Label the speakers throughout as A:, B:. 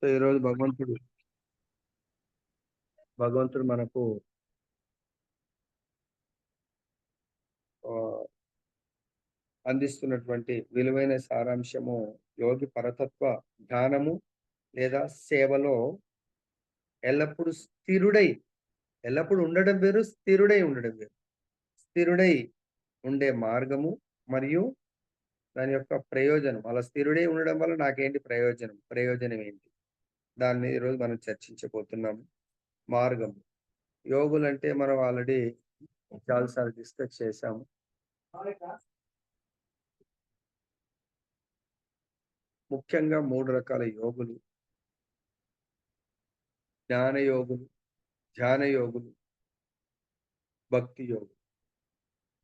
A: So ఈరోజు భగవంతుడు మనకు ఆ, అందిస్తున్నటువంటి విలువైన సారాంశము యోగి పరతత్వ ధ్యానము లేదా సేవలో ఎల్లప్పుడూ స్థిరుడై ఎల్లప్పుడూ ఉండడం వేరు, స్థిరుడై ఉండడం వేరు. స్థిరుడై ఉండే మార్గము మరియు దాని యొక్క ప్రయోజనం. అలా స్థిరుడై ఉండడం వల్ల నాకేంటి ప్రయోజనం? ప్రయోజనం ఏంటి? దాని మీద ఈరోజు మనం చర్చించబోతున్నాము. మార్గం. యోగులంటే మనం ఆల్రెడీ చాలాసార్లు డిస్కస్ చేశాము. ముఖ్యంగా 3 రకాల యోగులు. జ్ఞాన యోగులు, ధ్యాన యోగులు, భక్తి యోగులు.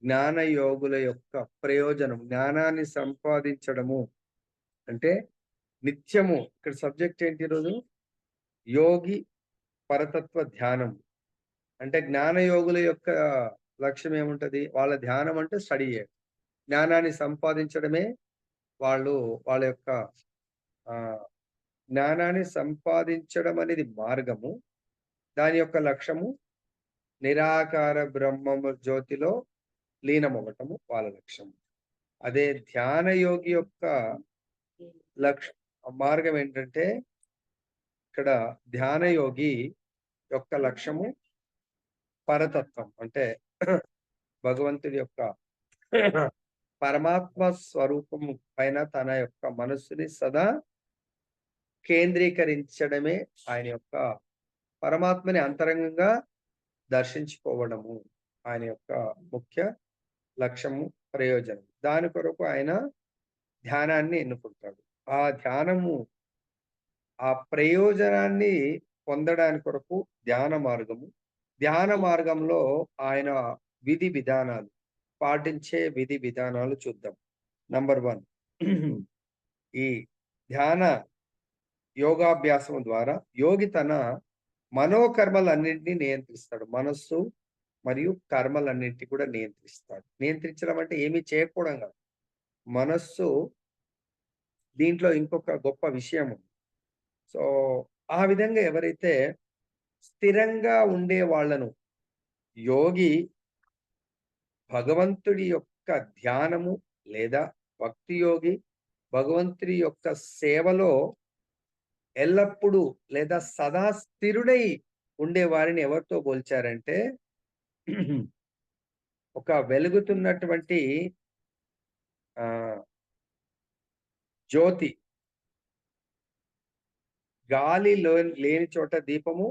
A: జ్ఞాన యోగుల యొక్క ప్రయోజనం జ్ఞానాన్ని సంపాదించడము అంటే నిత్యము ఇక్కడ సబ్జెక్ట్ ఏంటి ఈరోజు? యోగి పరతత్వ ధ్యానం. అంటే జ్ఞాన యోగుల యొక్క లక్ష్యం ఏముంటది? వాళ్ళ ధ్యానం అంటే స్టడీయే. జ్ఞానాన్ని సంపాదించడమే వాళ్ళు వాళ్ళ యొక్క ఆహ్, జ్ఞానాన్ని సంపాదించడం అనేది మార్గము. దాని యొక్క లక్ష్యము నిరాకార బ్రహ్మము జ్యోతిలో లీనమవ్వటము వాళ్ళ లక్ష్యం. అదే ధ్యాన యోగి యొక్క లక్ష మార్గం ఏంటంటే ఇక్కడ ధ్యాన యోగి యొక్క లక్ష్యము పరతత్వం. అంటే భగవంతుడి యొక్క పరమాత్మ స్వరూపము పైన తన యొక్క మనస్సుని సదా కేంద్రీకరించడమే ఆయన యొక్క పరమాత్మని అంతరంగంగా దర్శించుకోవడము ఆయన యొక్క ముఖ్య లక్ష్యము, ప్రయోజనం. దాని కొరకు ఆయన ధ్యానాన్ని ఎన్నుకుంటాడు. ఆ ధ్యానము ఆ ప్రయోజనాన్ని పొందడానికి కొరకు ధ్యాన మార్గము. ధ్యాన మార్గంలో ఆయన విధి విధానాలు పాటించే విధి విధానాలు చూద్దాం. నంబర్ 1 ఈ ధ్యాన యోగాభ్యాసం ద్వారా యోగి తన మనోకర్మలన్నింటినీ నియంత్రిస్తాడు. మనస్సు మరియు కర్మలన్నింటినీ కూడా నియంత్రిస్తాడు. నియంత్రించడం అంటే ఏమీ చేయకపోవడం కాదు. మనస్సు దీంట్లో ఇంకొక గొప్ప విషయం ఉంది. సో, ఆ విధంగా ఎవరైతే స్థిరంగా ఉండే వాళ్ళను యోగి భగవంతుడి యొక్క ధ్యానము లేదా భక్తి యోగి భగవంతుడి యొక్క సేవలో ఎల్లప్పుడూ లేదా సదా స్థిరుడై ఉండే వారిని ఎవరితో పోల్చారంటే ఒక వెలుగుతున్నటువంటి ఆ జ్యోతి లేని చోట దీపము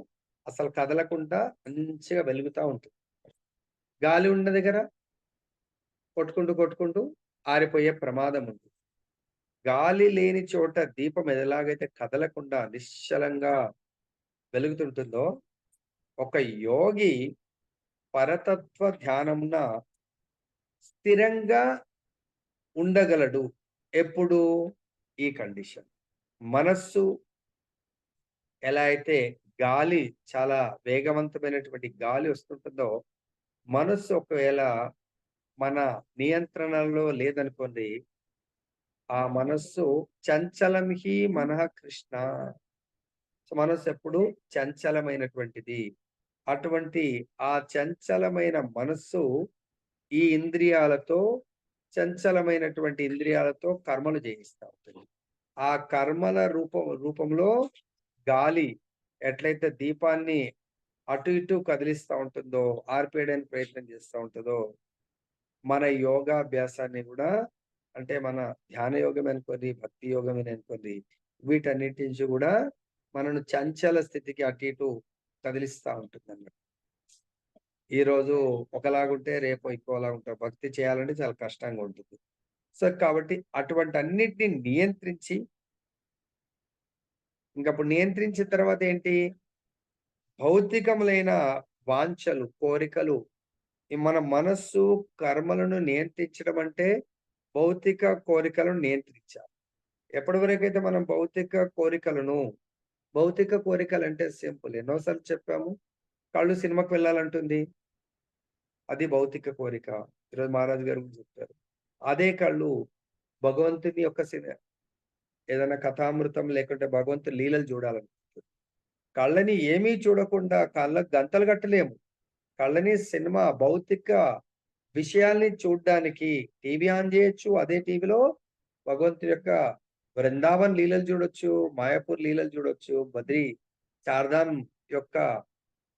A: అసలు కదలకుండా మంచిగా వెలుగుతా ఉంటుంది. గాలి ఉన్న దగ్గర కొట్టుకుంటూ ఆరిపోయే ప్రమాదం ఉంది. గాలి లేని చోట దీపం ఎలాగైతే కదలకుండా నిశ్చలంగా వెలుగుతుంటుందో ఒక యోగి పరతత్వ ధ్యానమున స్థిరంగా ఉండగలడు. ఎప్పుడు? ఈ కండిషన్. మనస్సు ఎలా అయితే గాలి చాలా వేగవంతమైనటువంటి గాలి వస్తుంటుందో, మనస్సు ఒకవేళ మన నియంత్రణలో లేదనుకోండి, ఆ మనస్సు చంచలం హి మనః కృష్ణ. సో, మనస్సు ఎప్పుడు చంచలమైనటువంటిది. అటువంటి ఆ చంచలమైన మనస్సు ఈ ఇంద్రియాలతో చంచలమైనటువంటి ఇంద్రియాలతో కర్మలు చేయిస్తా ఉంటుంది. ఆ కర్మల రూపంలో గాలి ఎట్లయితే దీపాన్ని అటు ఇటు కదిలిస్తా ఉంటుందో, ఆర్పేయడానికి ప్రయత్నం చేస్తా ఉంటుందో, మన యోగాభ్యాసాన్ని కూడా అంటే మన ధ్యాన యోగం అనుకోండి, భక్తి యోగం అనుకోండి, వీటన్నిటి నుంచి కూడా మనను చంచల స్థితికి అటు ఇటు కదిలిస్తా ఉంటుందన్నమాట. ఈరోజు ఒకలాగుంటే రేపు ఇంకోలా ఉంటాం. భక్తి చేయాలంటే చాలా కష్టంగా ఉంటుంది. సో, కాబట్టి అటువంటి అన్నిటిని నియంత్రించి ఇంకప్పుడు నియంత్రించిన తర్వాత ఏంటి? భౌతికములైన వాంఛలు, కోరికలు మన మనస్సు, కర్మలను నియంత్రించడం అంటే భౌతిక కోరికలను నియంత్రించాలి. ఎప్పటి వరకైతే మనం భౌతిక కోరికలంటే సింపుల్. ఎన్నో సార్లు చెప్పాము. కళ్ళు సినిమాకి వెళ్ళాలంటుంది. అది భౌతిక కోరిక. ఈరోజు మహారాజు గారు కూడా చెప్పారు. అదే కళ్ళు భగవంతుని యొక్క ఏదైనా కథామృతం లేకుంటే భగవంతుడి లీలలు చూడాలనిపిస్తది. కళ్ళని ఏమీ చూడకుండా కళ్ళకి గంతలు కట్టలేము. కళ్ళని సినిమా, భౌతిక విషయాల్ని చూడ్డానికి టీవీ ఆన్ జేయొచ్చు. అదే టీవీలో భగవంతుడి యొక్క బృందావన్ లీలలు చూడొచ్చు, మాయాపూర్ లీలలు చూడొచ్చు, బద్రీ చార్ధామ్ యొక్క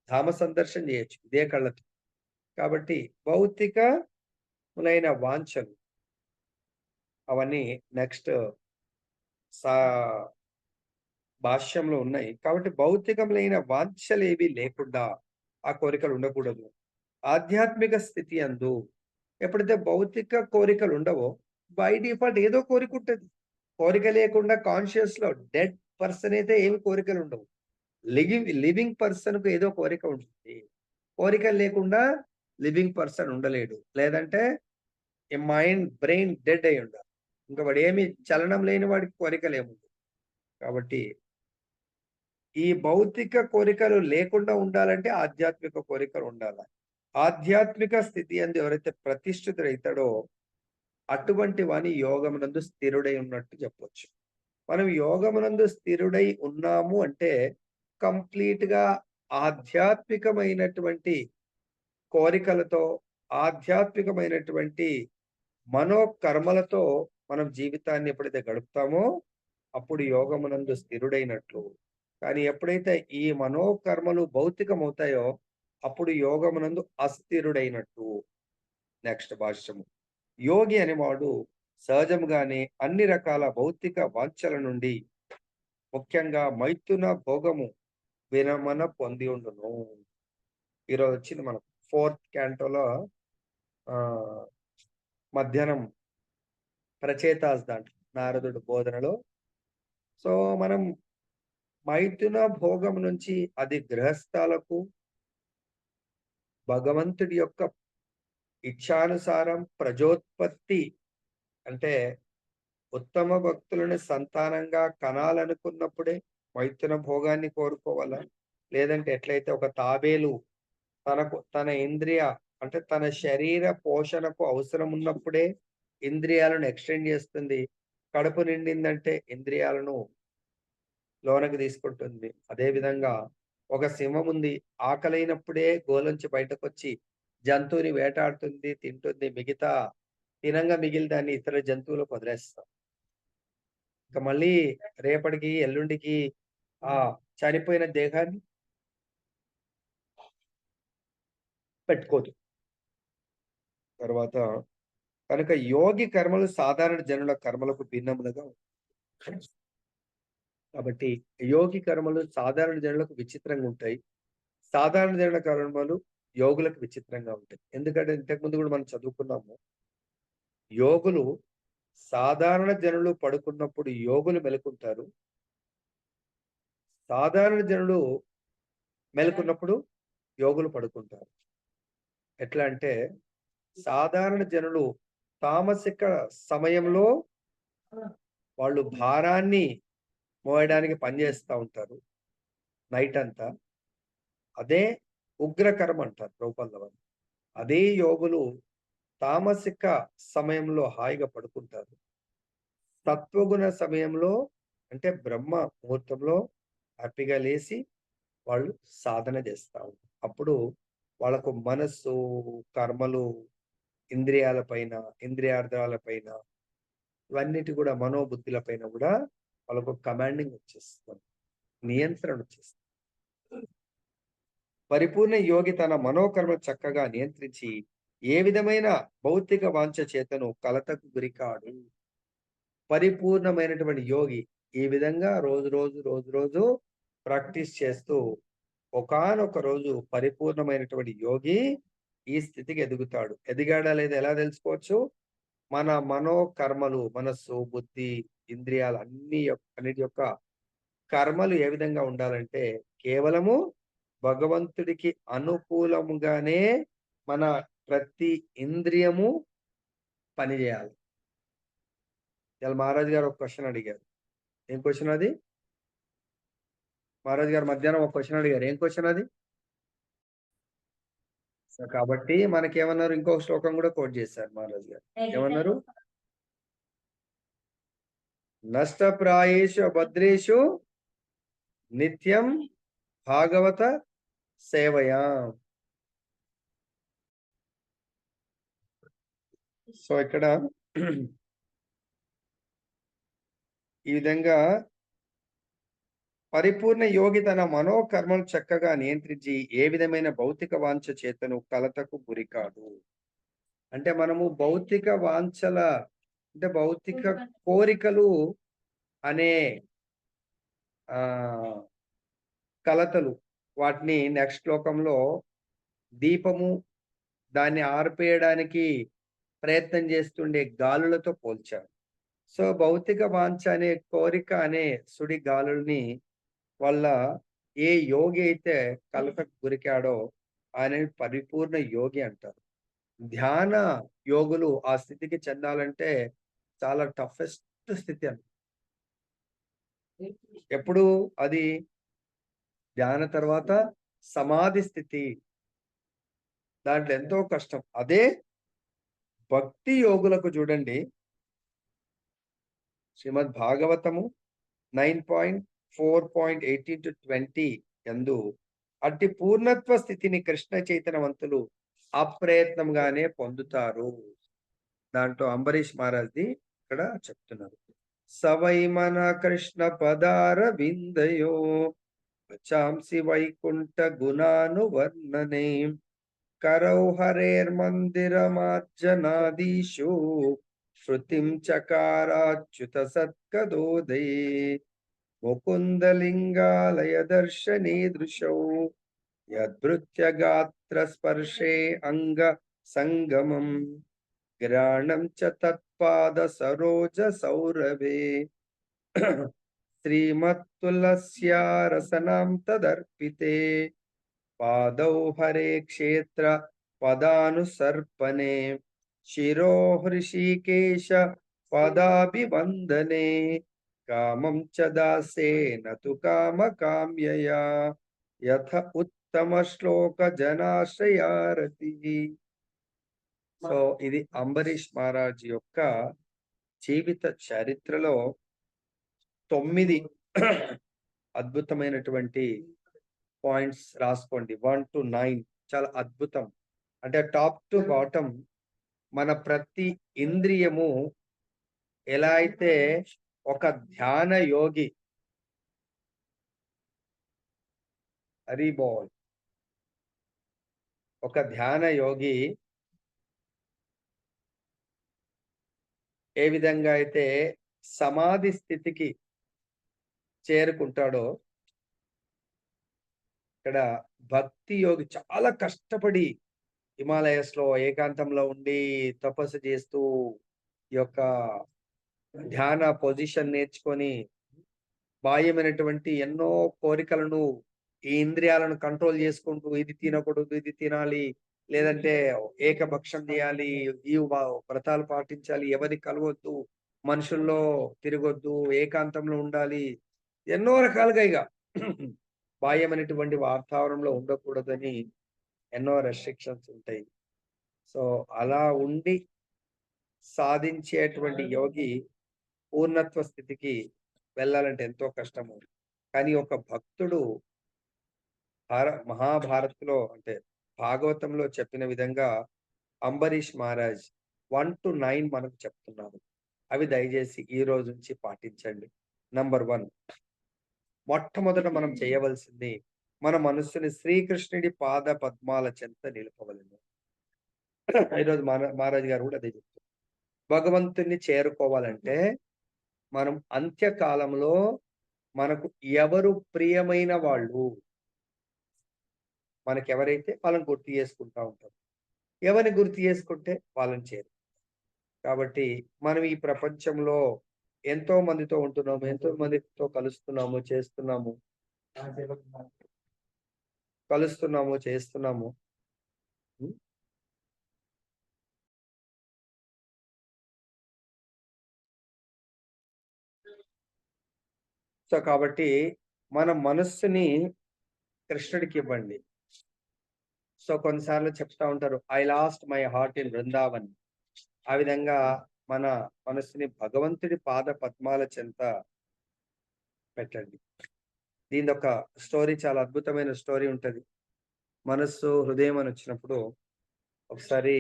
A: ధామ సందర్శన జేయొచ్చు ఇదే కళ్ళతో. కాబట్టి భౌతికములైన వాంఛలు అవన్నీ నెక్స్ట్ సా భాష్యంలో ఉన్నాయి. కాబట్టి భౌతికములైన వాంఛలేవి లేకుండా ఆ కోరికలు ఉండకూడదు. ఆధ్యాత్మిక స్థితి యందు ఎప్పుడైతే భౌతిక కోరికలు ఉండవో బై డిఫాల్ట్ ఏదో కోరిక ఉంటది. కోరిక లేకుండా కాన్షియస్‌లో డెడ్ పర్సన్ అయితే ఏమి కోరికలు ఉండవు. లివింగ్ పర్సన్‌కు ఏదో కోరిక ఉంటుంది. కోరికలు లేకుండా లివింగ్ పర్సన్ ఉండలేడు. లేదంటే ఈ బ్రెయిన్ డెడ్ అయ్యి ఉండాలి. ఇంక వాడేమి చలనం లేని వాడికి కోరికలేముండవు. కాబట్టి ఈ భౌతిక కోరికలు లేకుండా ఉండాలంటే ఆధ్యాత్మిక కోరికలు ఉండాల. ఆధ్యాత్మిక స్థితి యందు ఎవరైతే ప్రతిష్ఠితుడైతాడో అటువంటి వాని యోగమునందు స్థిరుడై ఉన్నట్టు చెప్పొచ్చు. మనం యోగమునందు స్థిరుడై ఉన్నాము అంటే కంప్లీట్‌గా ఆధ్యాత్మికమైనటువంటి కోరికలతో, ఆధ్యాత్మికమైనటువంటి మనోకర్మలతో మనం జీవితాన్ని ఎప్పుడైతే గడుపుతామో అప్పుడు యోగమునందు స్థిరుడైనట్లు. కానీ ఎప్పుడైతే ఈ మనోకర్మలు భౌతికమవుతాయో అప్పుడు యోగమునందు అస్థిరుడైనట్టు. నెక్స్ట్ భాష్యము. యోగి అనేవాడు సహజంగానే అన్ని రకాల భౌతిక వాంఛల నుండి ముఖ్యంగా మైథున భోగము విరమణ పొంది ఉండును. ఈరోజు వచ్చింది మనకు 4th క్యాంటోలో ఆహ్, మధ్యాహ్నం ప్రచేతాస్ దాంట్లో నారదుడు బోధనలో. సో, మనం మైథున భోగం నుంచి అది గృహస్థాలకు భగవంతుడి యొక్క ఇచ్ఛానుసారం ప్రజోత్పత్తి అంటే ఉత్తమ భక్తులని సంతానంగా కనాలనుకున్నప్పుడే మైథున భోగాన్ని కోరుకోవాలా? లేదంటే ఎట్లయితే ఒక తాబేలు తన ఇంద్రియ అంటే తన శరీర పోషణకు అవసరం ఉన్నప్పుడే ఇంద్రియాలను ఎక్స్‌టెండ్ చేస్తుంది. కడుపు నిండిందంటే ఇంద్రియాలను లోనకి తీసుకుంటుంది. అదే విధంగా ఒక సింహం ఉంది. ఆకలైనప్పుడే గోలోంచి బయటకొచ్చి జంతువుని వేటాడుతుంది, తింటుంది. తినంగా మిగిలిన దాన్ని ఇతర జంతువులకు వదిలేస్తాం. ఇక మళ్ళీ రేపటికి, ఎల్లుండికి ఆ చనిపోయిన దేహాన్ని పెట్టుకోదు. తర్వాత కనుక యోగి కర్మలు సాధారణ జనుల కర్మలకు భిన్నములుగా ఉంటాయి. కాబట్టి యోగి కర్మలు సాధారణ జనులకు విచిత్రంగా ఉంటాయి. సాధారణ జనుల కర్మలు యోగులకు విచిత్రంగా ఉంటాయి. ఎందుకంటే ఇంతకుముందు కూడా మనం చదువుకున్నాము. యోగులు సాధారణ జనులు పడుకున్నప్పుడు యోగులు మెలుకుంటారు. సాధారణ జనులు మేలుకున్నప్పుడు యోగులు పడుకుంటారు. ఎట్లా అంటే సాధారణ జనులు తామసిక సమయంలో వాళ్ళు భారాన్ని మోయడానికి పనిచేస్తా ఉంటారు నైట్ అంతా. అదే ఉగ్రకర్మ అంటారు ప్రభుపాదుల వారు. అదే యోగులు తామసిక సమయంలో హాయిగా పడుకుంటారు. సత్వగుణ సమయంలో అంటే బ్రహ్మ ముహూర్తంలో హ్యాపీగా లేసి వాళ్ళు సాధన చేస్తా ఉంటారు. అప్పుడు వాళ్ళకు మనస్సు, కర్మలు, ఇంద్రియాల పైన, ఇంద్రియార్థాల పైన ఇవన్నిటి కూడా మనోబుద్ధుల పైన కూడా వాళ్ళకు కమాండింగ్ వచ్చేస్తుంది. నియంత్రణ వచ్చేస్తుంది. పరిపూర్ణ యోగి తన మనోకర్మ చక్కగా నియంత్రించి ఏ విధమైన భౌతిక వాంఛ చేతను కలతకు గురికాడు. పరిపూర్ణమైనటువంటి యోగి ఈ విధంగా రోజు ప్రాక్టీస్ చేస్తూ ఒకానొక రోజు పరిపూర్ణమైనటువంటి యోగి ఈ స్థితికి ఎదుగుతాడు. ఎదిగాడా లేదా ఎలా తెలుసుకోవచ్చు? మన మనోకర్మలు, మనస్సు, బుద్ధి, ఇంద్రియాలు అన్నిటి యొక్క కర్మలు ఏ విధంగా ఉండాలంటే కేవలము భగవంతుడికి అనుకూలముగానే మన ప్రతి ఇంద్రియము పనిచేయాలి. ఇవాళ మహారాజు గారు ఒక క్వెషన్ అడిగారు. ఏం క్వెషన్ అది? మహారాజు గారు మధ్యాహ్నం ఒక క్వెషన్ అడిగారు. ఏం క్వెషన్ అది? సో, కాబట్టి మనకేమన్నారు ఇంకొక శ్లోకం కూడా కోట్ చేశారు మహారాజు గారు. ఏమన్నారు? నష్టప్రాయేషు అభద్రేషు నిత్యం భాగవత సేవయా. సో ఇక్కడ ఈ విధంగా పరిపూర్ణ యోగి తన మనోకర్మను చక్కగా నియంత్రించి ఏ విధమైన భౌతిక వాంఛ చేతను కలతకు గురి కాదు. అంటే మనము భౌతిక వాంఛల అంటే భౌతిక కోరికలు అనే ఆ కలతలు వాటిని నెక్స్ట్ శ్లోకంలో దీపము దాన్ని ఆర్పేయడానికి ప్రయత్నం చేస్తుండే గాలులతో పోల్చారు. సో భౌతిక వాంఛ అనే కోరిక అనే సుడి గాలుల్ని వల్ల ఏ యోగి అయితే కలతకు గురికాడో ఆయన పరిపూర్ణ యోగి అంటారు. ధ్యాన యోగులు ఆ స్థితికి చెందాలంటే చాలా టఫెస్ట్ స్థితి అంట. ఎప్పుడు అది ధ్యాన తర్వాత సమాధి స్థితి, దాంట్లో ఎంతో కష్టం. అదే భక్తి యోగులకు చూడండి, శ్రీమద్ భాగవతము 9.4.18-20 యందు అట్టి పూర్ణత్వ స్థితిని కృష్ణ చైతన్యవంతులు అప్రయత్నంగానే పొందుతారు. దాంట్లో అంబరీష్ మహారాజ్ది ఇక్కడ చెప్తున్నారు. సవై మన కృష్ణ పదార విందయో చాంసి వైకుంఠ గుణాను వర్ణనే కరౌ హరేర్మందిరమార్జనాదీషు శృతిం చకారాచ్యుత సత్కదోదై ముకుందలింగాలయ దర్శనే దృశౌ యద్భృత్య గాత్ర స్పర్శే అంగ సంగమం గ్రాణం చ తత్పాద సరోజ సౌరభే శ్రీమత్తులస్యా రసనాం తదర్పితే పాదౌ హరే క్షేత్ర పదానుసర్పణే శిరో హృషికేశ పదాభివందనే కామం చ దాసేన తు కామ కామ్యయా యథ ఉత్తమ శ్లోక జనాశ్రయారతి. సో ఇది అంబరీష్ మహారాజ్ యొక్క జీవిత చరిత్రలో 9 అద్భుతమైనటువంటి పాయింట్స్ రాసుకోండి. 1 to 9 చాలా అద్భుతం. అంటే టాప్ టు బాటమ్ మన ప్రతి ఇంద్రియము ఎలా అయితే ఒక ధ్యాన యోగి హరిబోల్ ఒక ధ్యాన యోగి ఏ విధంగా అయితే సమాధి స్థితికి చేరుకుంటాడో, ఇక్కడ భక్తి యోగి చాలా కష్టపడి హిమాలయస్ లో ఏకాంతంలో ఉండి తపస్సు చేస్తూ ఈ యొక్క ధ్యాన పొజిషన్ నేర్చుకొని బాహ్యమైనటువంటి ఎన్నో కోరికలను ఈ ఇంద్రియాలను కంట్రోల్ చేసుకుంటూ ఇది తినకూడదు, ఇది తినాలి, లేదంటే ఏకభక్షం చేయాలి, ఈ వ్రతాలు పాటించాలి, ఎవరి కలవద్దు, మనుషుల్లో తిరగొద్దు, ఏకాంతంలో ఉండాలి, ఎన్నో రకాలుగా ఇక బాహ్యమైనటువంటి వాతావరణంలో ఉండకూడదని ఎన్నో రెస్ట్రిక్షన్స్ ఉంటాయి. సో అలా ఉండి సాధించేటువంటి యోగి పూర్ణత్వ స్థితికి వెళ్ళాలంటే ఎంతో కష్టము. కానీ ఒక భక్తుడు మహాభారత్లో అంటే భాగవతంలో చెప్పిన విధంగా అంబరీష్ మహారాజ్ 1 to 9 మనకు చెప్తున్నారు. అవి దయచేసి ఈ రోజు నుంచి పాటించండి. నంబర్ 1, మొట్టమొదట మనం చేయవలసింది మన మనస్సుని శ్రీకృష్ణుడి పాద పద్మాల చెంత నిలుపవలను. ఈరోజు మహారాజ్ గారు కూడా అదే చెప్తారు. భగవంతుని చేరుకోవాలంటే మనం అంత్యకాలంలో మనకు ఎవరు ప్రియమైన వాళ్ళు, మనకెవరైతే వాళ్ళని గుర్తు చేసుకుంటా ఉంటాం. ఎవరిని గుర్తు చేసుకుంటే వాళ్ళని చేరు. కాబట్టి మనం ఈ ప్రపంచంలో ఎంతో మందితో ఉంటున్నాము, ఎంతో మందితో కలుస్తున్నాము, చేస్తున్నాము. సో కాబట్టి మన మనస్సుని కృష్ణుడికి ఇవ్వండి. సో కొన్నిసార్లు చెప్తా ఉంటారు, I lost my heart in Brindavan. ఆ విధంగా మన మనసుని భగవంతుడి పాద పద్మాల చెంత పెట్టండి. దీనిదొక స్టోరీ, చాలా అద్భుతమైన స్టోరీ ఉంటది. మనస్సు, హృదయం అని వచ్చినప్పుడు ఒకసారి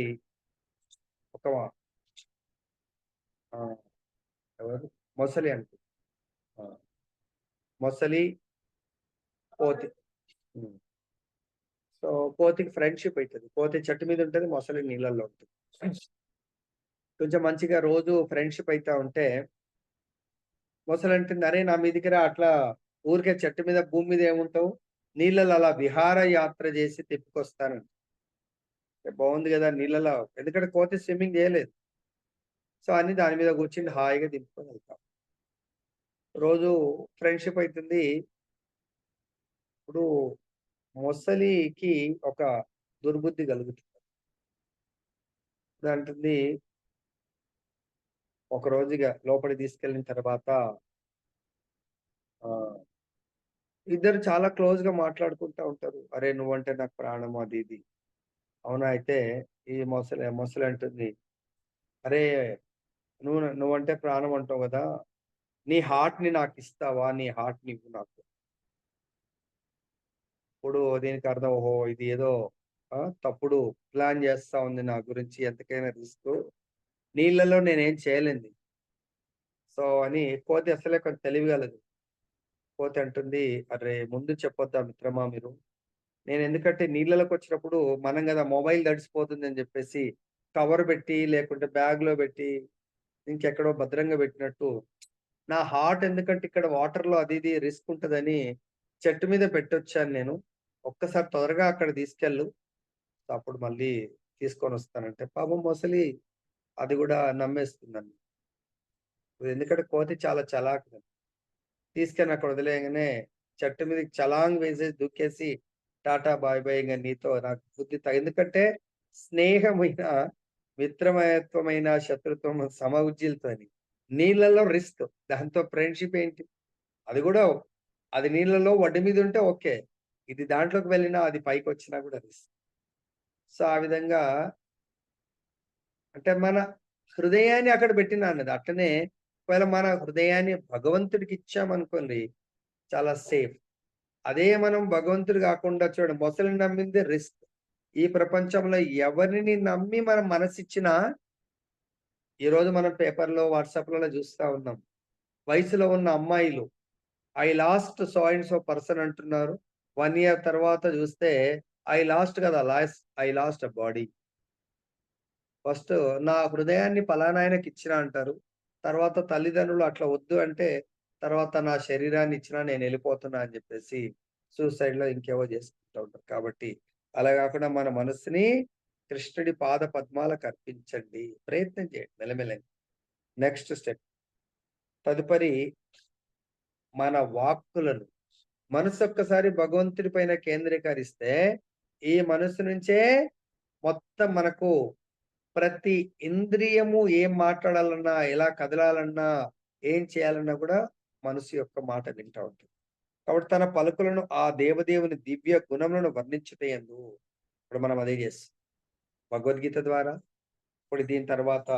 A: ఒక ఆహ్, ఎవరు? మొసలి అనుకుంటా. ఆ! మొసలి, కోతి. హ్మ్. సో, కోతికి ఫ్రెండ్‌షిప్ అయితది. కోతి చెట్టు మీద ఉంటది. మొసలి నీళ్ళల్లో ఉంటది. కొంచెం మంచిగా రోజు ఫ్రెండ్‌షిప్ అయితా ఉంటే మొసలంటుంది, "అరే! నా మీదకి రా, అట్లా ఊరికే చెట్టు మీద, భూమి మీద ఏముంటావు? నీళ్ళలో అలా విహార యాత్ర చేసి తిప్పుకొస్తాను." బావుంది గదా! నీళ్ళలో, ఎందుకంటే కోతి స్విమ్మింగ్ జేయలేదు. సో, అని దాని మీద కూర్చొని హాయిగా దింపుకొని వెళ్తాం. రోజు ఫ్రెండ్‌షిప్ అయితుంది. ఇప్పుడు మొసలికి ఒక దుర్బుద్ధి కలుగుతుంది. అదంటుంది, ఒకరోజు ఇగ లోపలికి తీసుకెళ్ళిన తర్వాత ఆహ్, ఇద్దరు చాలా క్లోజ్‌గా మాట్లాడుకుంటా ఉంటారు. "అరే! నువ్వంటే నాకు ప్రాణం" అది ఇది. అవునా! అయితే ఈ మొసలి అంటుంది, "అరే! నువ్వంటే ప్రాణం అంటావు గదా! నీ హార్ట్‌ని నాకిస్తావా? నీ హార్ట్‌ని ఇవ్వు నాకు." ఇప్పుడు దీనికి అర్థం, ఓహో! ఇది ఏదో తప్పుడు ప్లాన్ చేస్తా ఉంది నా గురించి, ఎంతకైనా రిస్కు. నీళ్ళలో నేనేం చేయలేను దీన్ని. సో, అని కోతి అసలే కొంచెం తెలివిగలది. కోతి అంటుంది, "అర్రె! ముందు చెప్పొద్దా మిత్రమా మీరు? నేనెందుకంటే నీళ్ళలోకొచ్చినప్పుడు మనం గదా మొబైల్ తడిసిపోతుందని జెప్పేసి కవర్ బెట్టి, లేకుంటే బ్యాగ్‌లో బెట్టి, ఇంకెక్కడో భద్రంగా బెట్టినట్టు, నా హార్ట్ ఎందుకంటే ఇక్కడ వాటర్‌లో అది ఇది రిస్క్ ఉంటదని చెట్టు మీద పెట్టొచ్చాను నేను. ఒక్కసారి త్వరగా అక్కడ తీసుకెళ్ళు. అప్పుడు మళ్ళీ తీసుకొనొస్తానంటే." పాపం మొసలి అది గూడా నమ్మేస్తుందండి. ఎందుకంటే కోతి చాలా చలాకిది. తీసుకొని అక్కడ వదిలేయంగానే చెట్టు మీదకి ఛలాంగ్ వేసేసి దూకేసి, టాటా బాయ్ బాయ్, ఇంగ నీతో నాకు బుద్ధి ఎందుకంటే స్నేహమైన, మిత్రమయత్వమైన, శత్రుత్వం సమఉజ్జీలతోని. నీళ్ళలో రిస్క్. దాంతో ఫ్రెండ్‌షిప్ ఏంటి? అది గూడా, అది నీళ్ళలో ఒడ్డు మీద ఉంటే ఓకే. ఇది దాంట్లోకి వెళ్ళినా, అది పైకొచ్చినా గూడా రిస్క్. సో, ఆ విధంగా అంటే మన హృదయాన్ని అక్కడ పెట్టినా అన్నది. అట్లనే ఒకవేళ మన హృదయాన్ని భగవంతుడికిచ్చామనుకోండి, చాలా సేఫ్. అదే మనం భగవంతుడు గాకుండా చూడండి, మొసలిని నమ్మింది రిస్క్. ఈ ప్రపంచంలో ఎవరిని నమ్మి మనం మనసిచ్చినా, ఈరోజు మనం పేపర్‌లో, వాట్సాప్‌లలో జూస్తా ఉన్నాం. వయసులో ఉన్న అమ్మాయిలు, I last so and so person అంటున్నారు. 1 ఇయర్ తర్వాత జూస్తే, ఐ లాస్ట్ గదా! I last a body. First నా హృదయాన్ని పలానాయనకిచ్చినా అంటారు. తర్వాత తల్లిదండ్రులు అట్లా వద్దు అంటే, తర్వాత నా శరీరాన్ని ఇచ్చినా నేనెళ్ళిపోతున్నా అని జెప్పేసి సూసైడ్‌లో ఇంకేవో జేసుకుంటా ఉంటారు. కాబట్టి అలా గాకుండా మన మనస్సుని కృష్ణుడి పాద పద్మాలకర్పించండి. ప్రయత్నం చేయండి మెల్లమెల్లగా. Next step. తదుపరి మన వాక్కులను, మనసు ఒక్కసారి భగవంతుడి పైన కేంద్రీకరిస్తే, ఈ మనసు నుంచే మొత్తం మనకు ప్రతి ఇంద్రియము ఏం మాట్లాడాలన్నా, ఎలా కదలాలన్నా, ఏం చేయాలన్నా గూడా మనసు యొక్క మాట వింటా ఉంటుంది. కాబట్టి తన పలుకులను ఆ దేవదేవుని దివ్య గుణములను వర్ణించుటయందు ఇప్పుడు మనం అదే చేస్తాం. భగవద్గీత ద్వారా, ఇప్పుడు దీని తర్వాత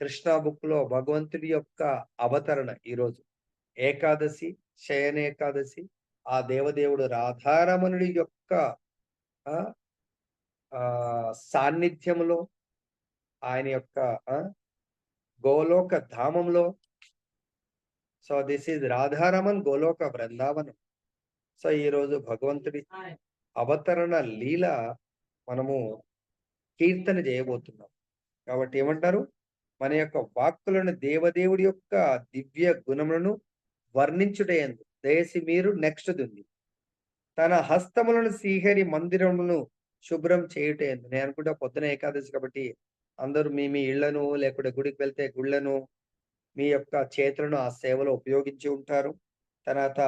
A: కృష్ణ బుక్‌లో భగవంతుడి యొక్క అవతరణ ఈరోజు. ఏకాదశి, శయన ఏకాదశి, ఆ దేవదేవుడు రాధారమణుడి యొక్క ఆహ్, సాన్నిధ్యంలో, ఆయన యొక్క ఆ! గోలోక ధామంలో, so, this is Radharaman Goloka Brindavanam. So, ఈరోజు భగవంతుడి అవతరణ లీల మనము కీర్తన చేయబోతున్నాం. కాబట్టి ఏమంటారు? మన యొక్క వాక్కులను దేవదేవుడి యొక్క దివ్య గుణములను వర్ణించుటయందు. దయసి మీరు నెక్స్ట్‌దుంది. తన హస్తములను శ్రీహరి మందిరమును శుభ్రం చేయుటయందు. నేను అనుకుంటా పొద్దున ఏకాదశి కాబట్టి అందరూ మీ మీ ఇళ్ళను, లేకుంటే గుడికి వెళ్తే గుళ్ళను, మీ యొక్క చేతులను ఆ సేవలో ఉపయోగించి ఉంటారు. తర్వాత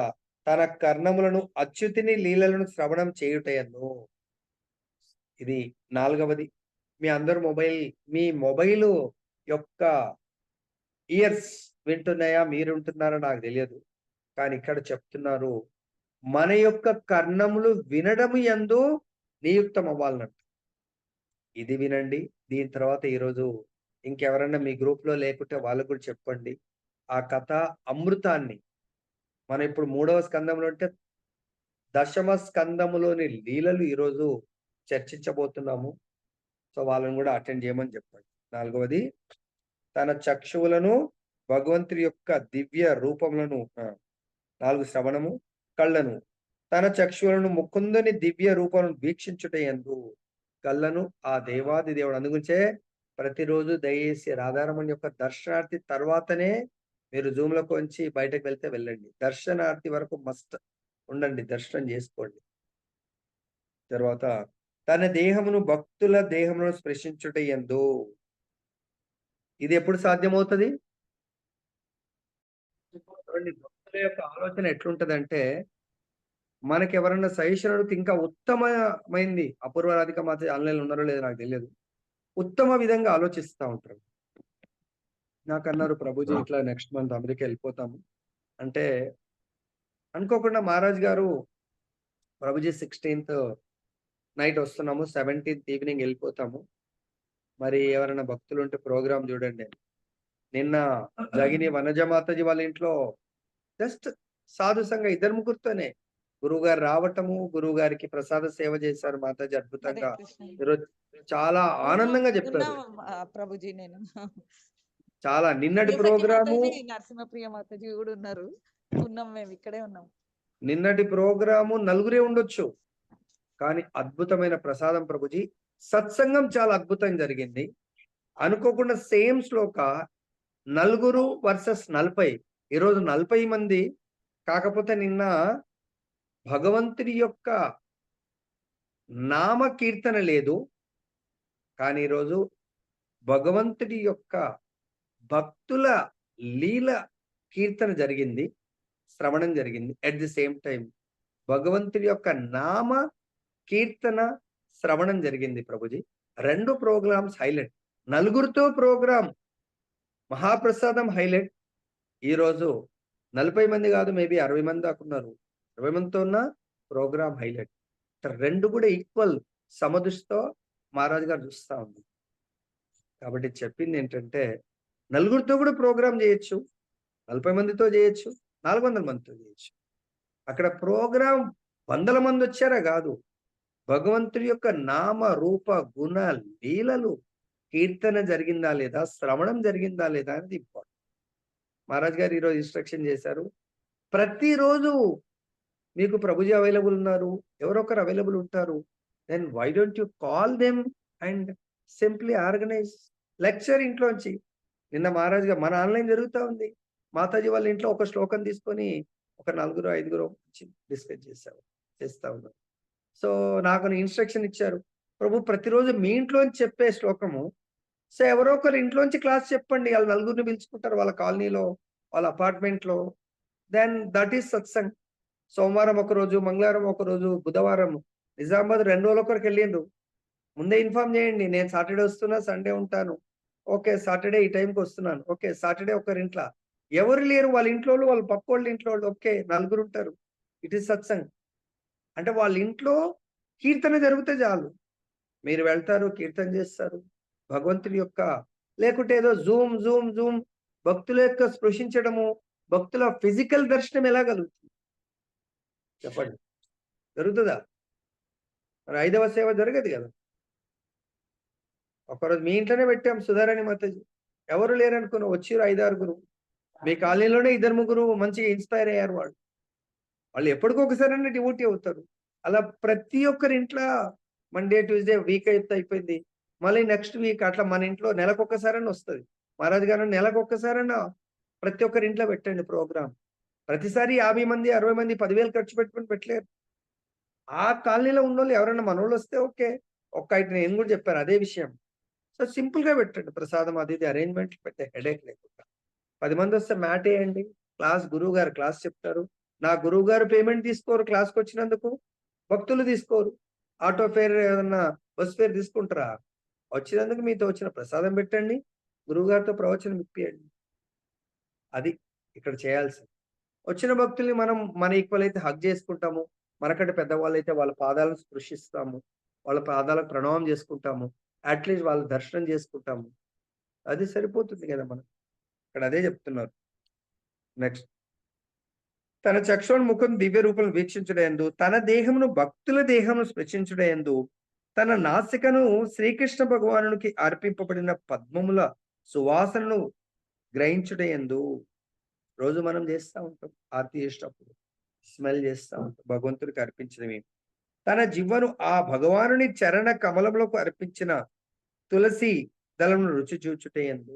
A: తన కర్ణములను అచ్యుతిని లీలలను శ్రవణం చేయుటయందు. ఇది నాలుగవది. మీ అందరు మీ మొబైలు యొక్క ఇయర్స్ వింటున్నాయా? మీరుంటున్నారో నాకు తెలియదు. కానీ ఇక్కడ చెప్తున్నారు, మన యొక్క కర్ణములు వినడము యందు నియుక్తమవ్వాలనంట. ఇది వినండి. దీని తర్వాత ఈరోజు ఇంకెవరన్నా మీ గ్రూప్‌లో లేకుంటే వాళ్ళకి కూడా చెప్పండి. ఆ కథ అమృతాన్ని మనం ఇప్పుడు మూడవ స్కందంలో ఉంటే దశమ స్కందములోని లీలలు ఈరోజు చర్చించబోతున్నాము. సో, వాళ్ళని గూడా అటెండ్ జేయమని జెప్పండి. నాలుగవది తన చక్షువులను భగవంతుడి యొక్క దివ్య రూపములను 4 శ్రవణము, కళ్ళను తన చక్షువులను ముకుందుని దివ్య రూపములను వీక్షించుటయందు కళ్ళను ఆ దేవాది దేవుడు అందుగురించే ప్రతిరోజు దయచేసి రాధారమణ యొక్క దర్శనార్థి తర్వాతనే మీరు జూమ్‌లోకొంచి బయటకు వెళ్తే వెళ్ళండి. దర్శనార్థి వరకు మస్ట్ ఉండండి. దర్శనం జేసుకోండి. తర్వాత తన దేహమును భక్తుల దేహమును స్పృశించుటయందు ఇది ఎప్పుడు సాధ్యమవుతది? చూడండి భక్తుల యొక్క ఆలోచన ఎట్లుంటదంటే, మనకెవరన్నా సజెషన్ అడిగితే ఇంకా ఉత్తమమైంది అపూర్వ రాధిక మాత ఆన్‌లైన్‌లో ఉన్నారో లేదో నాకు తెలియదు. ఉత్తమ విధంగా ఆలోచిస్తా ఉంటారు. నాకన్నారు ప్రభుజీ ఇట్లా నెక్స్ట్ మంత్ అమెరికా ఎళ్ళిపోతాము. అంటే అనుకోకుండా మహారాజ్ గారు ప్రభుజీ 16థ్ నైట్ వస్తున్నాము. 17థ్ ఈవినింగ్ ఎళ్ళిపోతాము. మరి ఎవరైనా భక్తులుంటే ప్రోగ్రామ్ చూడండి. నిన్న జగిని వనజ మాతాజీ వాళ్ళ ఇంట్లో జస్ట్ సాధు సంఘం ఇద్దరు ముగ్గురితోనే గురువుగారు రావటము, గురువుగారికి ప్రసాద సేవ చేశారు మాతాజీ
B: హరే
A: అద్భుతంగా.
B: కృష్ణ.
A: ఈరోజు చాలా
B: ఉన్నాం
A: ఆనందంగా చెప్పారు.
B: ఉన్నాం ప్రభుజీ నేను.
A: చాలా నిన్నటి
B: శివసఖి
A: ప్రోగ్రాము
B: మాతాజీ, నరసింహప్రియ మాతాజీ కూడా ఉన్నారు. ఉన్నాం మేము ఇక్కడే ఉన్నాం.
A: నిన్నటి ప్రోగ్రాము నలుగురే ఉండొచ్చు. కానీ అద్భుతమైన ప్రసాదం ప్రభుజీ. సత్సంగం చాలా అద్భుతంగా జరిగింది. అనుకోకుండా సేమ్ శ్లోక నలుగురు వర్సెస్ 40. ఈరోజు 40 మంది. కాకపోతే నిన్న భగవంతుడి యొక్క నామ కీర్తన లేదు. కానీ ఈరోజు భగవంతుడి యొక్క భక్తుల లీల కీర్తన జరిగింది. శ్రవణం జరిగింది. అట్ ది సేమ్ టైమ్ భగవంతుడి యొక్క నామ కీర్తన శ్రవణం జరిగింది ప్రభుజీ. 2 programmes highlight. నలుగురితో ప్రోగ్రామ్ మహాప్రసాదం హైలైట్. ఈరోజు 40 మంది కాదు మేబీ 60 మంది దాకా ఉన్నారు. 20 మందితో ఉన్న ప్రోగ్రామ్ హైలైట్. 2 కూడా ఈక్వల్ సమదృష్టితో మహారాజు గారు చూస్తా ఉంది. కాబట్టి చెప్పిందేంటంటే నలుగురితో కూడా ప్రోగ్రామ్ చేయొచ్చు. 40 మందితో చేయొచ్చు. 400 మందితో చేయొచ్చు. అక్కడ ప్రోగ్రామ్ వందల మందొచ్చారా గాదు. భగవంతుడి యొక్క నామ, రూప, గుణ, లీలలు కీర్తన జరిగిందా లేదా? శ్రవణం జరిగిందా లేదా? అనేది ఇంపార్టెంట్. మహారాజ్ గారు ఈరోజు ఇన్‌స్ట్రక్షన్ చేశారు. ప్రతిరోజు మీకు ప్రభుజీ అవైలబుల్ ఉన్నారు. ఎవరో ఒకరు అవైలబుల్ ఉంటారు. Then why don't you call them and simply organise lecture ఇంట్లోంచి. నిన్న మహారాజ్ గారు మన ఆన్‌లైన్ జరుగుతా ఉంది. మాతాజీ వాళ్ళ ఇంట్లో ఒక శ్లోకం తీసుకొని ఒక నలుగురో, ఐదుగురో వచ్చి డిస్కస్ చేస్తా ఉన్నారు. సో, నాకు ఇన్‌స్ట్రక్షన్ ఇచ్చారు. ప్రభు ప్రతిరోజు మీ ఇంట్లోంచి చెప్పే శ్లోకము సో, ఎవరో ఒకరు ఇంట్లోంచి క్లాస్ చెప్పండి. ఆళ్ళు నలుగురిని పిలుచుకుంటారు వాళ్ళ కాలనీలో, వాళ్ళ అపార్ట్మెంట్‌లో. Then that is satsang. సోమవారం ఒకరోజు, మంగళవారం ఒకరోజు, బుధవారం నిజామాబాద్ 2 రోజుల కొరకెళ్ళిండ్రు. ముందే ఇన్ఫార్మ్ చేయండి. నేను సాటర్‌డే వస్తున్నా, సండే ఉంటాను. ఓకే. సాటర్‌డే ఈ టైంకొస్తున్నాను. ఓకే. సాటర్‌డే ఒకరింట్ల. ఎవరు లేరు వాళ్ళ ఇంట్లోళ్ళు, వాళ్ళ పక్కోళ్ళ ఇంట్లోళ్ళు. ఓకే. నలుగురుంటారు. It is satsang. అంటే వాళ్ళ ఇంట్లో కీర్తన జరిగితే చాలు. మీరు వెళ్తారు, కీర్తన చేస్తారు. భగవంతుడి యొక్క లేకుంటే ఏదో జూమ్ భక్తుల యొక్క స్పృశించడము, భక్తుల ఫిజికల్ దర్శనం ఎలా కలుగుతుంది? చెప్పండి. జరుగుతదా? మరి 5వ సేవ జరగదు గదా! ఒకరోజు మీ ఇంట్లోనే పెట్టాం సుధారాణి మాతాజీ. ఎవరు లేరనుకున్న వచ్చిర్రు 5, 6గురు. మీ కాలనీలోనే ఇద్దరు, ముగ్గురు మంచిగా ఇన్‌స్పైర్ అయ్యారు వాళ్ళు. వాళ్ళు ఎప్పటికొకసారన్నా డివోటీ అవుతారు. అలా ప్రతి ఒక్కరి ఇంట్ల మండే, ట్యూస్‌డే వీక్ అయితే అయిపోయింది. మళ్ళీ నెక్స్ట్ వీక్ అట్లా మన ఇంట్లో నెలకొక్కసారన్నా వస్తది. మహారాజు గారు నెలకొక్కసారన్నా ప్రతి ఒక్కరి ఇంట్లో పెట్టండి ప్రోగ్రామ్. ప్రతిసారి 50 మంది, 60 మంది 10,000 ఖర్చు పెట్టుకొని పెట్టలేరు. ఆ కాలనీలో ఉన్నోళ్ళు ఎవరైనా మనోళ్ళొస్తే ఓకే. ఒక్క ఐటెం నేను గూడా చెప్పాను అదే విషయం. సో, సింపుల్‌గా పెట్టండి ప్రసాదం అది ఇది అరేంజ్‌మెంట్లు పెద్ద హెడేక్ లేకుండా. 10 మందొస్తే మ్యాటేయండి. గురువుగారు క్లాస్ చెప్తారు. నా గురువుగారు పేమెంట్ తీసుకోరు క్లాస్‌కొచ్చినందుకు. భక్తులు తీసుకోరు. ఆటో ఫేర్ ఏదన్నా బస్ ఫేర్ తీసుకుంటారా? వచ్చినందుకు మీతో వచ్చిన ప్రసాదం పెట్టండి. గురువుగారితో ప్రవచనం ఇప్పియండి. అది ఇక్కడ చేయాల్సింది. వచ్చిన భక్తుల్ని మనం మన ఈక్వల్ అయితే హగ్ చేసుకుంటాము. మనకంటే పెద్దవాళ్ళైతే వాళ్ళ పాదాలను స్పృశిస్తాము. వాళ్ళ పాదాలకు ప్రణామం చేసుకుంటాము. అట్‌లీస్ట్ వాళ్ళ దర్శనం చేసుకుంటాము. అది సరిపోతుంది కదా మనకు. ఇక్కడ అదే చెప్తున్నారు. నెక్స్ట్, తన చక్షుర్ముఖం దివ్య రూపం వీక్షించుటయందు, తన దేహమును భక్తుల దేహమును స్పృశించుటయందు, తన నాసికను శ్రీకృష్ణ భగవానునికి అర్పింపబడిన పద్మముల సువాసనను గ్రహించుటయందు. రోజు మనం చేస్తూ ఉంటాం, ఆరతి చేసేటప్పుడు స్మెల్ చేస్తూ ఉంటాం, భగవంతుడికి అర్పించినవి. తన జివ్వను ఆ భగవానుని చరణ కమలములకు అర్పించిన తులసి దళమును రుచి చూచుటయందు.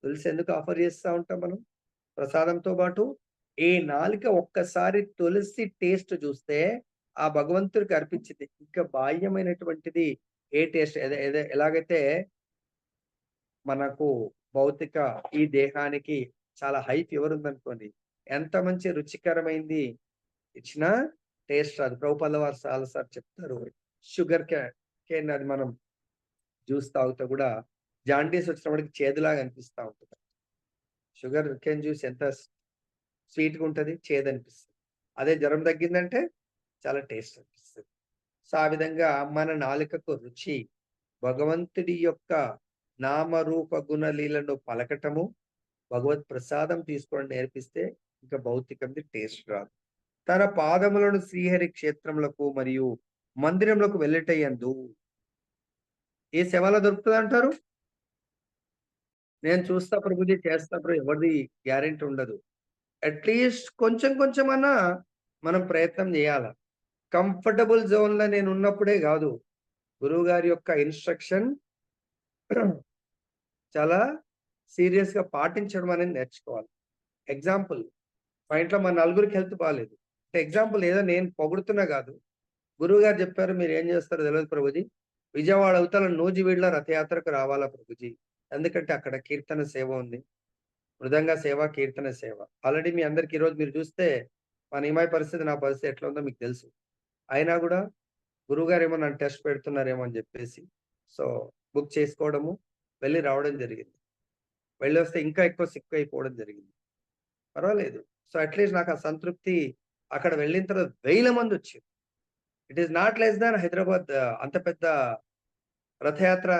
A: తులసి ఎందుకు ఆఫర్ చేస్తూ ఉంటాం మనం ప్రసాదంతో పాటు? ఈ నాలుక ఒక్కసారి తులసి టేస్ట్ చూస్తే ఆ భగవంతుడికి అర్పించింది. ఇంకా బాహ్యమైనటువంటిది ఏ టేస్ట్ ఎలాగైతే మనకు భౌతిక ఈ దేహానికి చాలా హై ఫీవర్ ఉందనుకోండి, ఎంత మంచి రుచికరమైంది ఇచ్చినా టేస్ట్ రాదు. ప్రభుపాద వారు చాలాసార్లు చెప్తారు, షుగర్ కేన్ అది మనం జ్యూస్ తాగుతా కూడా జాండీస్ వచ్చినప్పటికి చేదులాగా అనిపిస్తూ ఉంటుంది. షుగర్ కేన్ జ్యూస్ ఎంత స్వీట్గా ఉంటుంది, చేదు అనిపిస్తుంది. అదే జ్వరం తగ్గిందంటే చాలా టేస్ట్ అనిపిస్తుంది. సో ఆ విధంగా మన నాలుకకు రుచి భగవంతుడి యొక్క నామరూప గుణ లీలను పలకటము, భగవత్ ప్రసాదం తీసుకోవడం నేర్పిస్తే ఇంకా భౌతికంది టేస్ట్ రాదు. తన పాదములను శ్రీహరి క్షేత్రములకు మరియు మందిరములకు వెళ్ళటయందు. ఏ సేవలో దొరుకుతుంది అంటారు? నేను చూస్తా ప్రభుజీ, చేస్తా ప్రభు, ఎవరిది గ్యారెంటీ ఉండదు. అట్లీస్ట్ కొంచెం కొంచెమన్నా మనం ప్రయత్నం చేయాల. కంఫర్టబుల్ జోన్‌లో నేను ఉన్నప్పుడే కాదు, గురువు గారి యొక్క ఇన్‌స్ట్రక్షన్ చాలా సీరియస్‌గా పాటించడం అనేది నేర్చుకోవాలి. ఎగ్జాంపుల్, మా ఇంట్లో మా నలుగురికి హెల్త్ బాలేదు. ఎగ్జాంపుల్ ఏదో నేను పొగుడుతున్నా కాదు. గురువుగారు చెప్పారు, మీరు ఏం చేస్తారో తెలియదు ప్రభుజీ, విజయవాడ అవతల నూజివీడులో రథయాత్రకు రావాలా ప్రభుజీ. ఎందుకంటే అక్కడ కీర్తన సేవ ఉంది. మృదంగ సేవ, కీర్తన సేవ. ఆల్రెడీ మీ అందరికి ఈరోజు మీరు చూస్తే మా నిమాయి పరిస్థితి, నా పరిస్థితి ఎట్లా ఉందో మీకు తెలుసు. అయినా కూడా గురువుగారు ఏమో నన్ను టెస్ట్ పెడుతున్నారేమో అని చెప్పేసి సో బుక్ చేసుకోవడము, వెళ్ళి రావడం జరిగింది. వెళ్ళి వస్తే ఇంకా ఎక్కువ సిక్ అయిపోవడం జరిగింది. పర్వాలేదు. సో అట్లీస్ట్ నాకు ఆ సంతృప్తి, అక్కడ వెళ్ళిన తర్వాత వేల మంది వచ్చారు. It is not less than Hyderabad. అంత పెద్ద రథయాత్ర,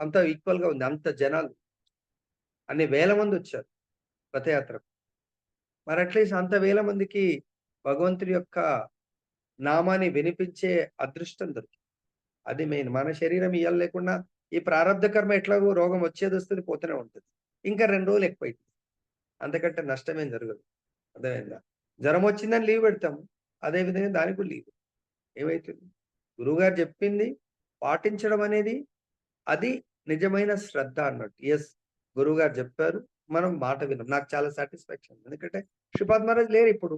A: అంత ఈక్వల్ గా ఉంది. అంత జనాలు, అన్ని వేల మంది వచ్చారు రథయాత్రకు. మరి అట్లీస్ట్ అంత వేల మందికి భగవంతుడి యొక్క నామాన్ని వినిపించే అదృష్టం దొరికింది. అది మెయిన్. మన శరీరం ఇయ్యాల లేకుండా ఈ ప్రారంధ కర్మ ఎట్లాగో రోగం వచ్చేది వస్తుంది, పోతూనే ఉంటుంది. ఇంకా 2 రోజులు ఎక్కువైతుంది. అంతకంటే నష్టమేం జరగదు. అర్థమైందా? జ్వరం వచ్చిందని లీవ్ పెడతాము. అదే విధంగా దానికి కూడా లీవ్. ఏమైతుంది? గురువుగారు చెప్పింది పాటించడం అనేది అది నిజమైన శ్రద్ధ అన్నట్టు. యెస్, గురువుగారు చెప్పారు, మనం మాట విన్నాం. నాకు చాలా సాటిస్ఫాక్షన్. ఎందుకంటే శ్రీపాద్ మహారాజ్ లేరు ఇప్పుడు.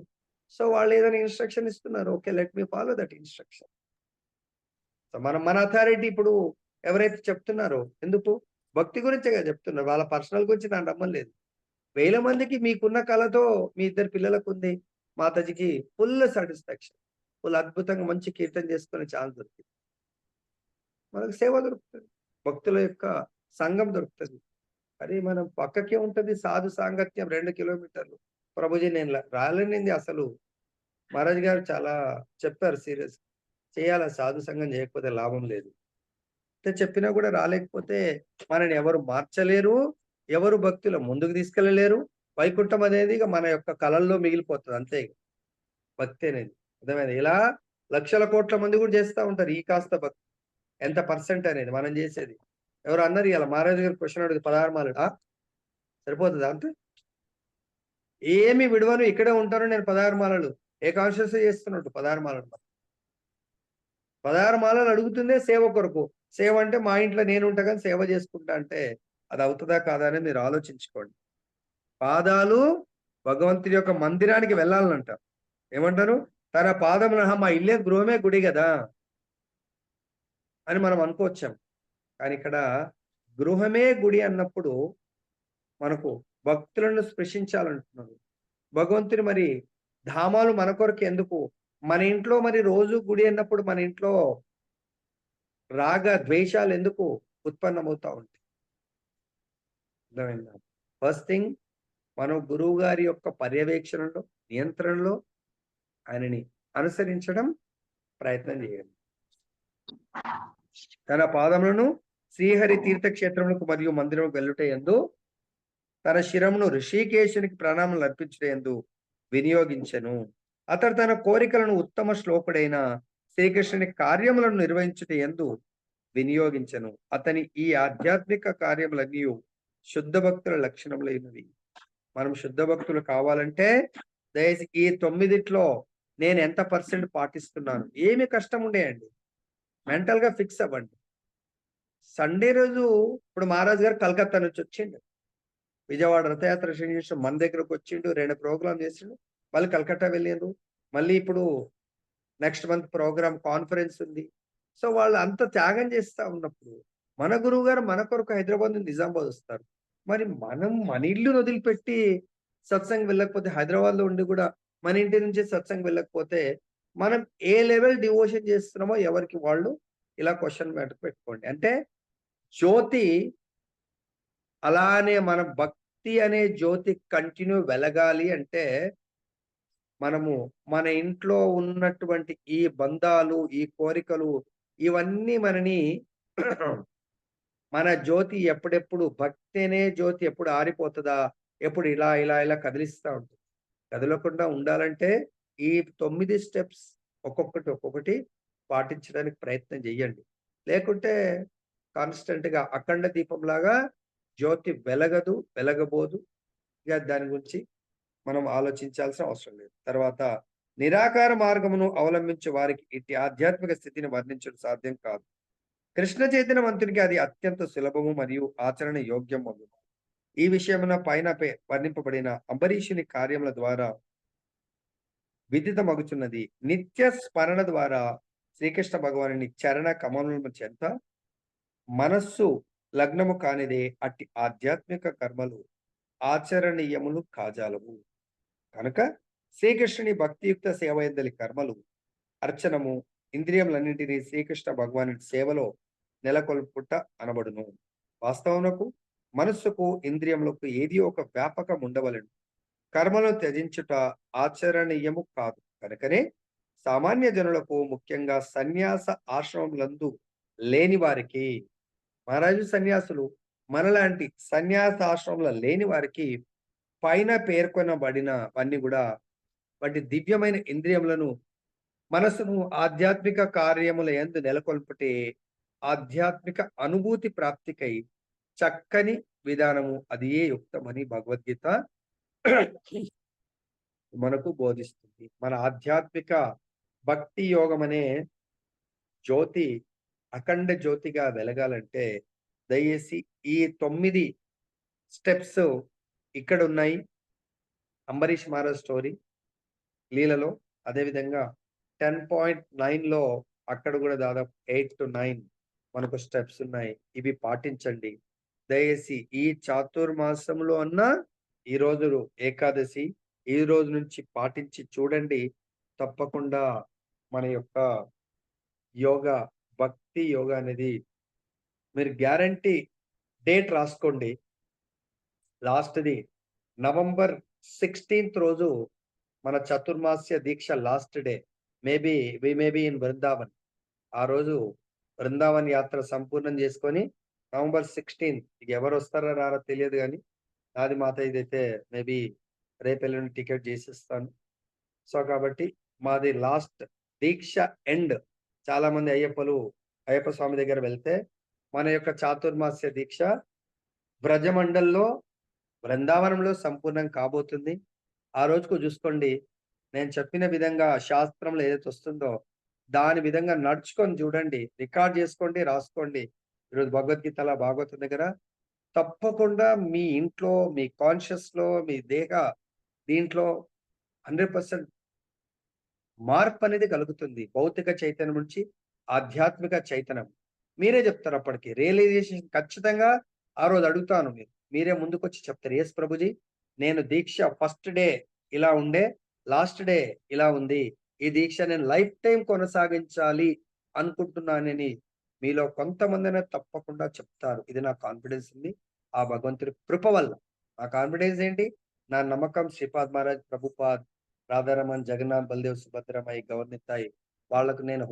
A: సో వాళ్ళు ఏదైనా ఇన్‌స్ట్రక్షన్ ఇస్తున్నారు. Okay, let me follow that instruction. So మన అథారిటీ ఇప్పుడు ఎవరైతే చెప్తున్నారో, ఎందుకు? భక్తి గురించే కదా చెప్తున్నారు. వాళ్ళ పర్సనల్ గురించి నాకు నమ్మలేదు. వేల మందికి మీకున్న కళతో మీ ఇద్దరు పిల్లలకుంది. మాతాజీకి ఫుల్ సాటిస్ఫాక్షన్. ఫుల్ అద్భుతంగా మంచి కీర్తన చేసుకునే ఛాన్స్ దొరికింది. మనకు సేవ దొరుకుతది. భక్తుల యొక్క సంఘం దొరుకుతది. అది మనం పక్కకే ఉంటది సాధు సాంగత్యం 2 కిలోమీటర్లు. ప్రభుజీ నేను రాలేనింది అసలు. మహారాజ్ గారు చాలా చెప్పారు సీరియస్. చేయాలా, సాధు సంఘం చేయకపోతే లాభం లేదు. అంటే చెప్పినా కూడా రాలేకపోతే మనని ఎవరు మార్చలేరు. ఎవరు భక్తుల ముందుకు తీసుకెళ్ళలేరు. వైకుంఠం అనేది ఇగ మన యొక్క కళల్లో మిగిలిపోతది అంతే ఇగ. భక్తి అనేది. అర్థమైందా? ఇలా లక్షల కోట్ల మంది కూడా చేస్తా ఉంటారు. ఈ కాస్త భక్తి. ఎంత పర్సెంట్ అనేది మనం చేసేది. ఎవరో అన్నారు ఇయాల మహారాజు గారు క్వెషన్ అడిగితే 16 మాలలు. సరిపోతదా అంతే? ఏమి విడవను, ఇక్కడే ఉంటాను నేను 16 మాలలు. ఏ కాన్షియస్ చేస్తున్నట్టు 16 మాలలు. 16 మాలలు అడుగుతుందే సేవ కొరకు. సేవ అంటే మా ఇంట్లో నేను ఉంటా గాని సేవ చేసుకుంటా అంటే అది అవుతదా కాదా అని మీరు ఆలోచించుకోండి. పాదాలు భగవంతుడి యొక్క మందిరానికి వెళ్ళాలంట. ఏమంటారు? తన పాదములు, మా ఇల్లే గృహమే గుడి గదా అని మనం అనుకోవచ్చాం. కానీ ఇక్కడ గృహమే గుడి అన్నప్పుడు మనకు భక్తులను స్పృశించాలంటున్నారు. భగవంతుని మరి ధామాలు మన కొరకు ఎందుకు? మన ఇంట్లో మరి రోజు గుడి అన్నప్పుడు మన ఇంట్లో రాగ ద్వేషాలు ఎందుకు ఉత్పన్నమవుతా ఉంటాయి? అర్థమైందా? ఫస్ట్ థింగ్, మనం గురువు గారి యొక్క పర్యవేక్షణలో, నియంత్రణలో ఆయనని అనుసరించడం ప్రయత్నం చేయండి. తన పాదములను శ్రీహరి తీర్థక్షేత్రములకు మరియు మందిరముకు వెళ్ళుట యందు తన శిరమును ఋషికేశునికి ప్రణామములు అర్పించుట యందు వినియోగించెను. అతడు తన కోరికలను ఉత్తమ శ్లోకుడైన శ్రీకృష్ణుని కార్యములను నిర్వహించుట యందు వినియోగించెను. అతని ఈ ఆధ్యాత్మిక కార్యములన్నీ శుద్ధ భక్తుల లక్షణములైనవి. మనం శుద్ధ భక్తులు కావాలంటే దయచేసి ఈ 9 నేను ఎంత పర్సెంట్ పాటిస్తున్నాను? ఏమి కష్టం ఉండేయండి. మెంటల్ గా ఫిక్స్ అవ్వండి. సండే రోజు ఇప్పుడు మహారాజ్ గారు కలకత్తా నుంచి వచ్చిండు. విజయవాడ రథయాత్ర చేసి మన దగ్గరకు వచ్చిండు. 2 ప్రోగ్రామ్ చేసిండు. మళ్ళీ కలకత్తా వెళ్ళిండ్రు. మళ్ళీ ఇప్పుడు నెక్స్ట్ మంత్ ప్రోగ్రామ్ కాన్ఫరెన్స్ ఉంది. సో వాళ్ళు అంత త్యాగం చేస్తా ఉన్నప్పుడు మన గురువు గారు మన కొరకు హైదరాబాద్ నుంచి నిజామాబాద్ వస్తారు. మరి మనం మన ఇల్లుని వదిలిపెట్టి సత్సంగ్ వెళ్ళకపోతే, హైదరాబాద్ లో ఉండి కూడా మన ఇంటి నుంచి సత్సంగ్ వెళ్ళకపోతే మనం ఏ లెవెల్ డివోషన్ చేస్తున్నామో ఎవరికి వాళ్ళు ఇలా క్వశ్చన్ మ్యాటర్ పెట్టుకోండి. అంటే జ్యోతి అలానే మన భక్తి అనే జ్యోతి కంటిన్యూ వెలగాలి అంటే మనము మన ఇంట్లో ఉన్నటువంటి ఈ బంధాలు, ఈ కోరికలు ఇవన్నీ మనని మన జ్యోతి ఎప్పుడెప్పుడు భక్తి అనే జ్యోతి ఎప్పుడు ఆరిపోతదా? ఎప్పుడు ఇలా ఇలా ఇలా కదిలిస్తా ఉంటుంది. కదలకుండా ఉండాలంటే ఈ 9 స్టెప్స్ ఒక్కొక్కటి ఒక్కొక్కటి పాటించడానికి ప్రయత్నం చేయండి. లేకుంటే కాన్స్టెంట్‌గా అఖండ దీపంలాగా జ్యోతి వెలగదు, వెలగబోదు. ఇక దాని గురించి మనం ఆలోచించాల్సిన అవసరం లేదు. తర్వాత నిరాకార మార్గమును అవలంబించే వారికి ఇట్టి ఆధ్యాత్మిక స్థితిని వర్ణించడం సాధ్యం కాదు. కృష్ణ చైతన్యవంతునికి అది అత్యంత సులభము మరియు ఆచరణ యోగ్యం అగును. ఈ విషయమున పైన వర్ణింపబడిన అంబరీషుని కార్యముల ద్వారా విదితమగుచున్నది. నిత్య స్మరణ ద్వారా శ్రీకృష్ణ భగవానుని చరణ కమలముల చెంత మనస్సు లగ్నము కానిదే అట్టి ఆధ్యాత్మిక కర్మలు ఆచరణీయములు కాజాలవు. కనుక శ్రీకృష్ణుని భక్తియుక్త సేవ ఎందలి కర్మలు అర్చనము ఇంద్రియములన్నింటినీ శ్రీకృష్ణ భగవానుని సేవలో నెలకొల్పుట అనబడును. వాస్తవమునకు మనస్సుకు ఇంద్రియములకు ఏది ఒక వ్యాపకం ఉండవలెను. కర్మలను త్యజించుట ఆచరణీయము కాదు. కనుకనే సామాన్య జనులకు, ముఖ్యంగా సన్యాస ఆశ్రమములందు లేని వారికి, మహారాజు సన్యాసులు మనలాంటి సన్యాస ఆశ్రమంలో లేని వారికి పైన పేర్కొనబడినవన్నీ కూడా వాటి దివ్యమైన ఇంద్రియములను, మనసును ఆధ్యాత్మిక కార్యముల యందు నెలకొల్పుటే ఆధ్యాత్మిక అనుభూతి ప్రాప్తికై చక్కని విధానము అది ఏ యుక్తమని భగవద్గీత మనకు బోధిస్తుంది. మన ఆధ్యాత్మిక భక్తి యోగం అనే జ్యోతి అఖండ జ్యోతిగా వెలగాలంటే దయచేసి ఈ 9 స్టెప్స్ ఇక్కడ ఉన్నాయి. అంబరీష్ మహారాజ్ స్టోరీ లీలలో. అదేవిధంగా 10.9లో అక్కడ కూడా దాదాపు 8-9 మనకు స్టెప్స్ ఉన్నాయి. ఇవి పాటించండి. దయచేసి ఈ చాతుర్మాసంలో అన్నా ఈ రోజు ఏకాదశి ఈ రోజు నుంచి పాటించి చూడండి. తప్పకుండా మన యొక్క యోగా, భక్తి యోగా అనేది మీరు గ్యారంటీ డేట్ రాసుకోండి. లాస్ట్‌ది నవంబర్ 16థ్ రోజు మన చతుర్మాస్య దీక్ష last day. We may be in Brindavan. ఆ రోజు బృందావన్ యాత్ర సంపూర్ణం చేసుకొని నవంబర్ 16థ్ ఇక ఎవరు వస్తారో రారో తెలియదు గానీ, నాది ఇదైతే మేబీ రేపెల్లుండి టికెట్ చేసిస్తాను. సో కాబట్టి మాది లాస్ట్ దీక్ష ఎండ్. చాలా మంది అయ్యప్ప స్వామి దగ్గర వెళ్తే మన యొక్క చాతుర్మాస్య దీక్ష బ్రజమండల్లో బృందావనంలో సంపూర్ణం కాబోతుంది. ఆ రోజుకు చూసుకోండి. నేను చెప్పిన విధంగా శాస్త్రంలో ఏదైతే వస్తుందో దాని విధంగా నడుచుకొని చూడండి. రికార్డ్ చేసుకోండి, రాసుకోండి. ఈరోజు భగవద్గీతల భాగవతం దగ్గర తప్పకుండా మీ ఇంట్లో, మీ కాన్షియస్‌లో, మీ దీంట్లో 100% మార్పనేది కలుగుతుంది. భౌతిక చైతన్యం నుంచి ఆధ్యాత్మిక చైతన్యం. మీరే చెప్తారు అప్పటికి. రియలైజేషన్ ఖచ్చితంగా ఆ రోజు అడుగుతాను మీరే ముందుకొచ్చి చెప్తారు. "యెస్ ప్రభుజీ, నేను దీక్ష ఫస్ట్ డే ఇలా ఉండే, లాస్ట్ డే ఇలా ఉంది. ఈ దీక్ష నేను లైఫ్ టైమ్ కొనసాగించాలి అనుకుంటున్నానని" మీలో కొంతమందైనా తప్పకుండా చెప్తారు. ఇది నా కాన్ఫిడెన్స్ ఉంది. ఆ భగవంతుడి కృప వల్ల. నా కాన్ఫిడెన్స్ ఏంటి? నా నమ్మకం శ్రీపాద్ మహారాజ్, ప్రభుపాద్, రాధారమణ్, జగన్నాథ్, బలదేవ్, సుభద్రమై, గవర్నితాయి వాళ్ళకు నేను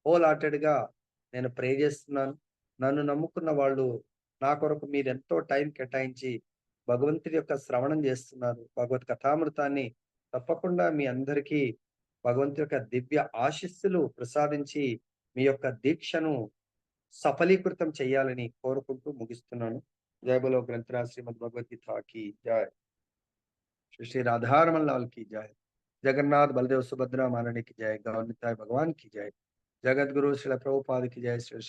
A: హోల్ హార్టెడ్‌గా నేను ప్రే చేస్తున్నాను. నన్ను నమ్ముకున్న వాళ్ళు నా కొరకు మీరెంతో టైం కేటాయించి భగవంతుడి యొక్క శ్రవణం చేస్తున్నారు. భగవత్ కథామృతాన్ని తప్పకుండా మీ అందరికీ భగవంతుడి యొక్క దివ్య ఆశీస్సులు ప్రసాదించి మీ యొక్క దీక్షను సఫలీకృతం చేయాలని కోరుకుంటూ ముగిస్తున్నాను. జై బోలో గ్రంథరాజ్ శ్రీమద్ భగవద్గీత की जय। श्री श्री राधारमण लाल की जय। जगन्नाथ बलदेव सुभद्रा महारानी की जय। गौर निताय भगवान की जय। जगत गुरु श्रील प्रभुपाद की जय। श्री